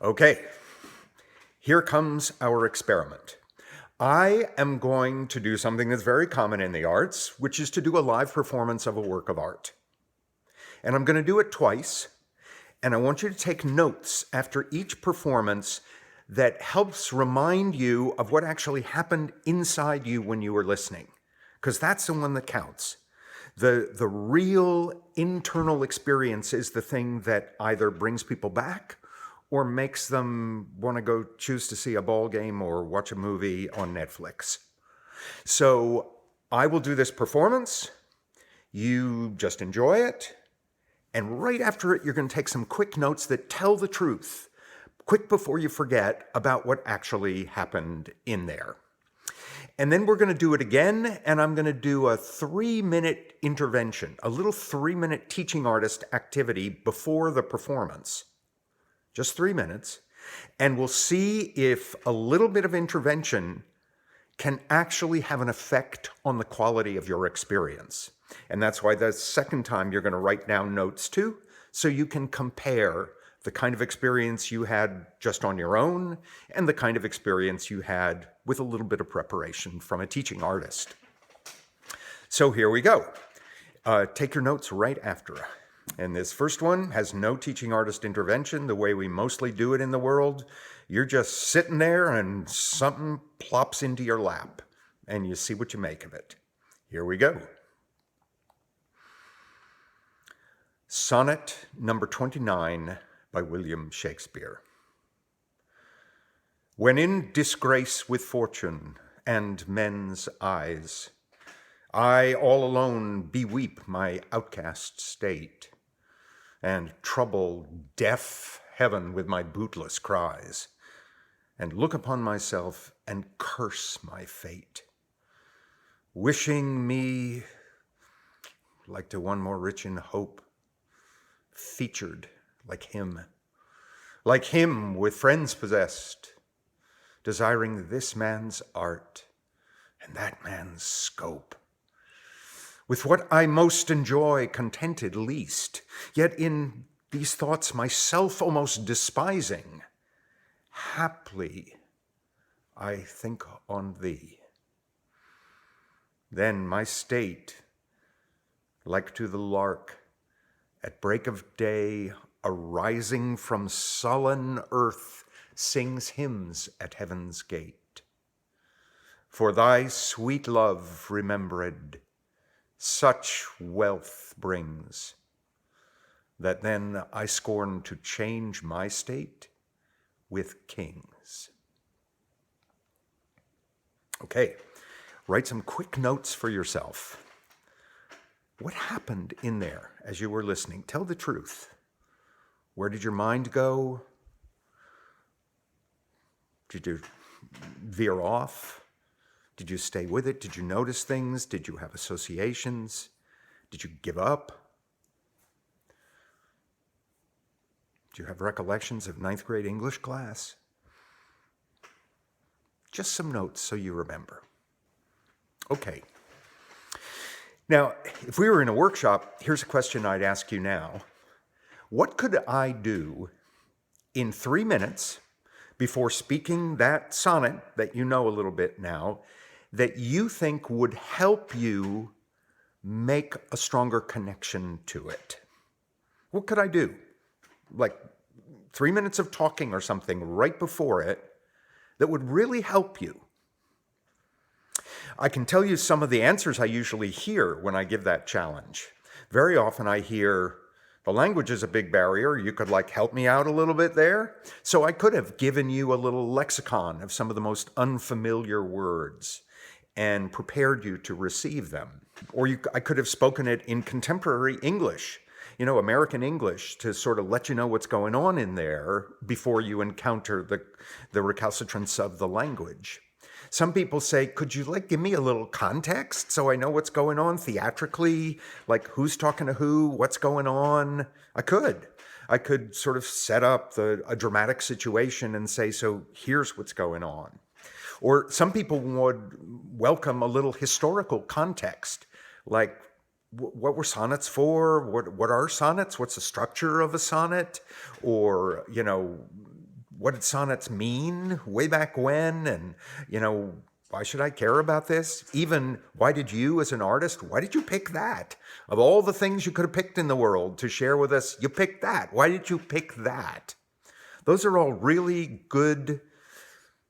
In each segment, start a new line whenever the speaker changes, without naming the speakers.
Okay, here comes our experiment. I am going to do something that's very common in the arts, which is to do a live performance of a work of art. And I'm going to do it twice, and I want you to take notes after each performance that helps remind you of what actually happened inside you when you were listening, because that's the one that counts. The real internal experience is the thing that either brings people back or makes them want to go choose to see a ball game or watch a movie on Netflix. So I will do this performance. You just enjoy it. And right after it, you're going to take some quick notes that tell the truth, quick before you forget about what actually happened in there. And then we're going to do it again, and I'm going to do a 3-minute intervention, a little 3-minute teaching artist activity before the performance. Just 3 minutes, and we'll see if a little bit of intervention can actually have an effect on the quality of your experience. And that's why the second time you're going to write down notes too, so you can compare the kind of experience you had just on your own and the kind of experience you had with a little bit of preparation from a teaching artist. So here we go. Take your notes right after. And this first one has no teaching artist intervention, the way we mostly do it in the world. You're just sitting there and something plops into your lap and you see what you make of it. Here we go. Sonnet number 29 by William Shakespeare. When in disgrace with fortune and men's eyes, I all alone beweep my outcast state, and trouble deaf heaven with my bootless cries, and look upon myself and curse my fate, wishing me, like to one more rich in hope, featured like him with friends possessed, desiring this man's art and that man's scope. With what I most enjoy contented least, yet in these thoughts myself almost despising, haply I think on thee. Then my state, like to the lark, at break of day, arising from sullen earth, sings hymns at heaven's gate. For thy sweet love remembered, such wealth brings, that then I scorn to change my state with kings. Okay, write some quick notes for yourself. What happened in there as you were listening? Tell the truth. Where did your mind go? Did you veer off? Did you stay with it? Did you notice things? Did you have associations? Did you give up? Do you have recollections of 9th grade English class? Just some notes so you remember. Okay. Now, if we were in a workshop, here's a question I'd ask you now. What could I do in 3 minutes before speaking that sonnet that you know a little bit now, that you think would help you make a stronger connection to it? What could I do? Like 3 minutes of talking or something right before it that would really help you. I can tell you some of the answers I usually hear when I give that challenge. Very often I hear, the language is a big barrier. You could help me out a little bit there. So I could have given you a little lexicon of some of the most unfamiliar words and prepared you to receive them. Or I could have spoken it in contemporary English, American English, to sort of let you know what's going on in there before you encounter the recalcitrance of the language. Some people say, could you give me a little context so I know what's going on theatrically, like who's talking to who, what's going on? I could sort of set up a dramatic situation and say, so here's what's going on. Or some people would welcome a little historical context, like what were sonnets for? What are sonnets? What's the structure of a sonnet? Or, what did sonnets mean way back when? And, why should I care about this? Even why did you, as an artist, why did you pick that? Of all the things you could have picked in the world to share with us, you picked that. Why did you pick that? Those are all really good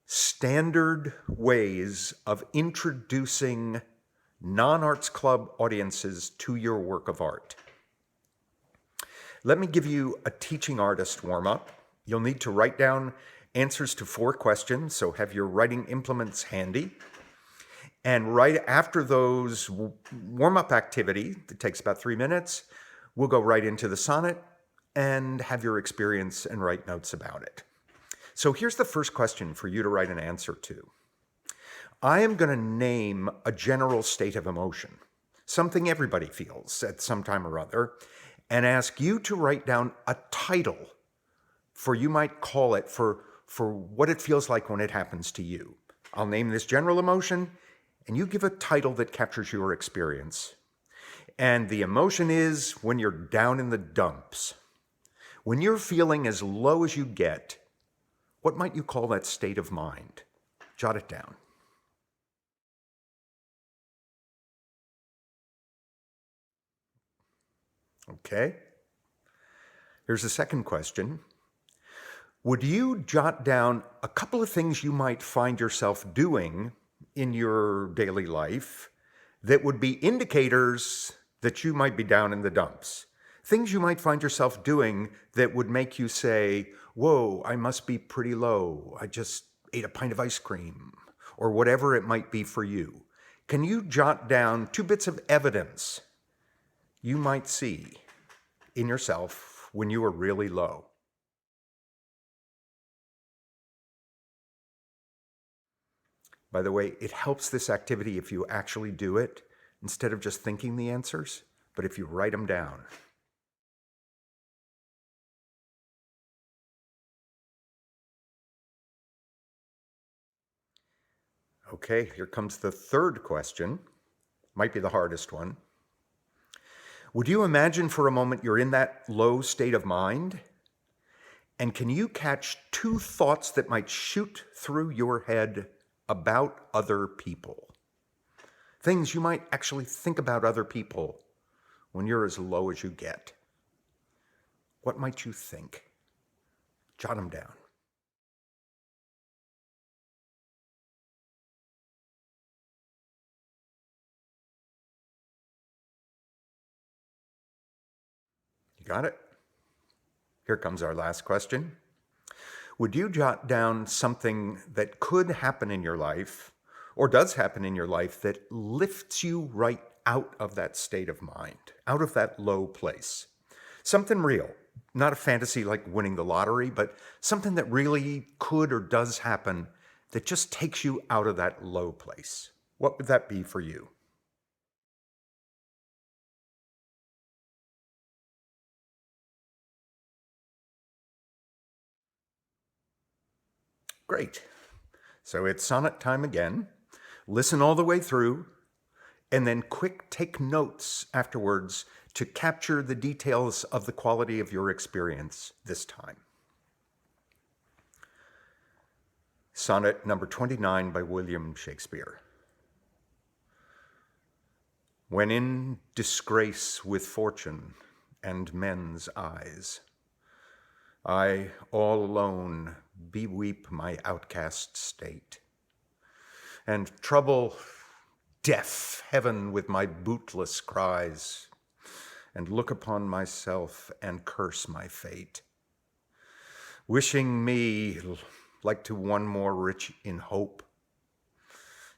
standard ways of introducing non-arts club audiences to your work of art. Let me give you a teaching artist warm-up. You'll need to write down answers to 4 questions, so have your writing implements handy. And right after those warm-up activity, that takes about 3 minutes, we'll go right into the sonnet and have your experience and write notes about it. So here's the first question for you to write an answer to. I am going to name a general state of emotion, something everybody feels at some time or other, and ask you to write down a title for, you might call it, for what it feels like when it happens to you. I'll name this general emotion, and you give a title that captures your experience. And the emotion is when you're down in the dumps. When you're feeling as low as you get, what might you call that state of mind? Jot it down. Okay. Here's the second question. Would you jot down a couple of things you might find yourself doing in your daily life that would be indicators that you might be down in the dumps? Things you might find yourself doing that would make you say, whoa, I must be pretty low. I just ate a pint of ice cream, or whatever it might be for you. Can you jot down 2 bits of evidence you might see in yourself when you are really low? By the way, it helps this activity if you actually do it instead of just thinking the answers, but if you write them down. Okay, here comes the third question. Might be the hardest one. Would you imagine for a moment you're in that low state of mind? And can you catch 2 thoughts that might shoot through your head about other people? Things you might actually think about other people when you're as low as you get. What might you think? Jot them down. You got it? Here comes our last question. Would you jot down something that could happen in your life, or does happen in your life, that lifts you right out of that state of mind, out of that low place? Something real, not a fantasy like winning the lottery, but something that really could or does happen that just takes you out of that low place. What would that be for you? Great. So it's sonnet time again. Listen all the way through, and then quick take notes afterwards to capture the details of the quality of your experience this time. Sonnet number 29 by William Shakespeare. When in disgrace with fortune and men's eyes, I all alone beweep my outcast state, and trouble deaf heaven with my bootless cries, and look upon myself and curse my fate, wishing me like to one more rich in hope,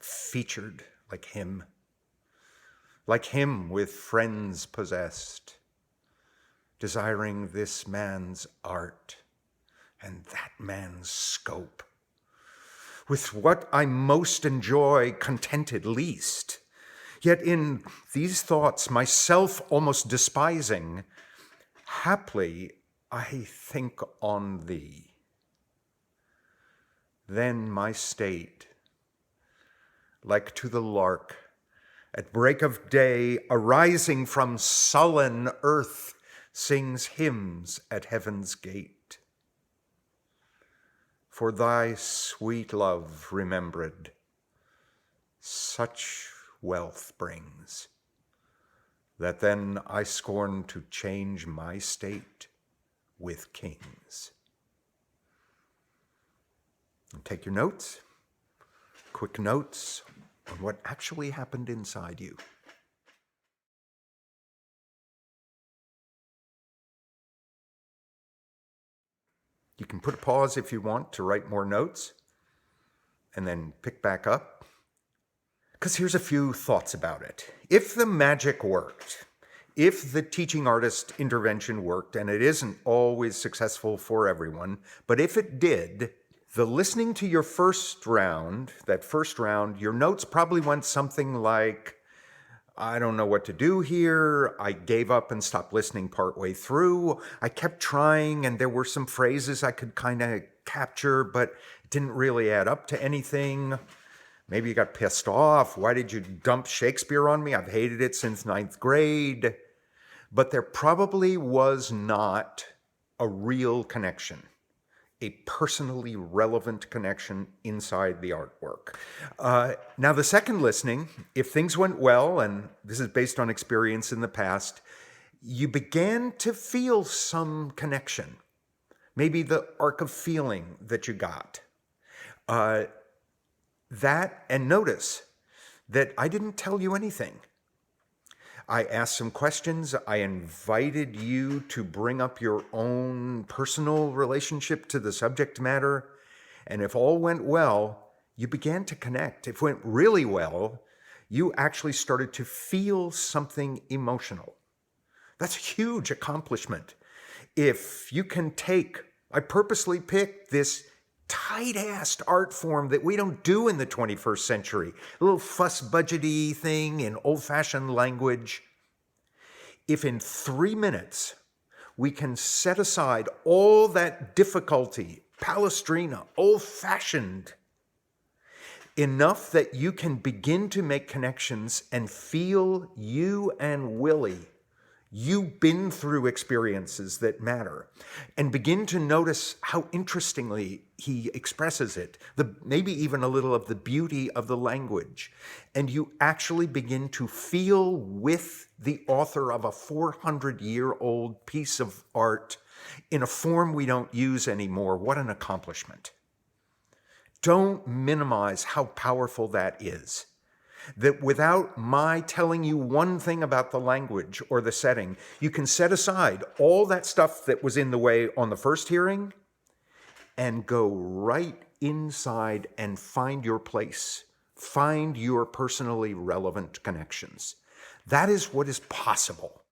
featured like him with friends possessed, desiring this man's art and that man's scope, with what I most enjoy contented least, yet in these thoughts myself almost despising, haply I think on thee. Then my state, like to the lark, at break of day, arising from sullen earth, sings hymns at heaven's gate. For thy sweet love remembered, such wealth brings, that then I scorn to change my state with kings. And take your notes, quick notes on what actually happened inside you. You can put a pause if you want to write more notes and then pick back up. Because here's a few thoughts about it. If the magic worked, if the teaching artist intervention worked, and it isn't always successful for everyone, but if it did, the listening to your first round, your notes probably went something like, I don't know what to do here. I gave up and stopped listening partway through. I kept trying, and there were some phrases I could kind of capture, but it didn't really add up to anything. Maybe you got pissed off. Why did you dump Shakespeare on me? I've hated it since ninth grade. But there probably was not a real connection, a personally relevant connection inside the artwork. Now, the second listening, if things went well, and this is based on experience in the past, you began to feel some connection, maybe the arc of feeling that you got. And notice that I didn't tell you anything. I asked some questions. I invited you to bring up your own personal relationship to the subject matter. And if all went well, you began to connect. If it went really well, you actually started to feel something emotional. That's a huge accomplishment. If you can I purposely picked this tight-assed art form that we don't do in the 21st century, a little fuss budgety thing in old-fashioned language. If in 3 minutes we can set aside all that difficulty, Palestrina, old-fashioned, enough that you can begin to make connections and feel you and Willie, you've been through experiences that matter, and begin to notice how interestingly he expresses it, maybe even a little of the beauty of the language. And you actually begin to feel with the author of a 400-year-old piece of art in a form we don't use anymore. What an accomplishment. Don't minimize how powerful that is. That without my telling you one thing about the language or the setting, you can set aside all that stuff that was in the way on the first hearing and go right inside and find your place, find your personally relevant connections. That is what is possible